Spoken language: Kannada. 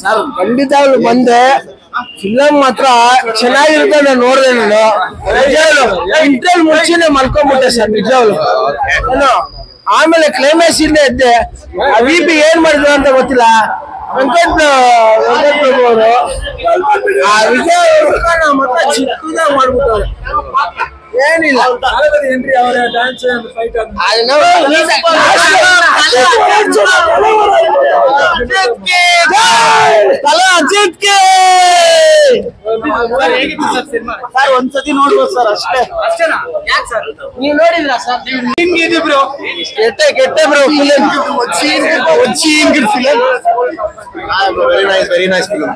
ಸರ್ ಖಂಡಿತವಾಗ್ಲು ಬಂದೆ ಫಿಲಮ್ ಮಾತ್ರ ಚೆನ್ನಾಗಿರುತ್ತೆ. ನಾನು ನೋಡಿದೆ, ನಾನು ಇಂಟರ್ವ್ಯೂ ಮುಂಚೆನೆ ಮಲ್ಕೊಂಡ್ಬಿಟ್ಟೆ ಸರ್ ನಿಜವಾಗ್ಲು. ನಾನು ಆಮೇಲೆ ಕ್ಲೈಮ್ಯಾಕ್ಸ್ ಇಂದ ಎದ್ದೆ. ಆ ವಿಪಿ ಏನ್ ಮಾಡಿದ್ರು ಅಂತ ಗೊತ್ತಿಲ್ಲ. ವೆಂಕಟ್ ಪ್ರಭು ಅವರು ಆ ವಿಜಯ್ ಮಾತ್ರ ಚಿಕ್ಕದಾಗ ಮಾಡ್ಬಿಟ್ಟವ್ರೆ, ಏನಿಲ್ಲ. ಒಂದ್ಸತಿ ನೋಡ್ಬೋದು ಸರ್, ಅಷ್ಟೇ. ನೀವು ನೋಡಿದ್ರಾ ಸರ್? ಕೆಟ್ಟ bro film. Very nice film.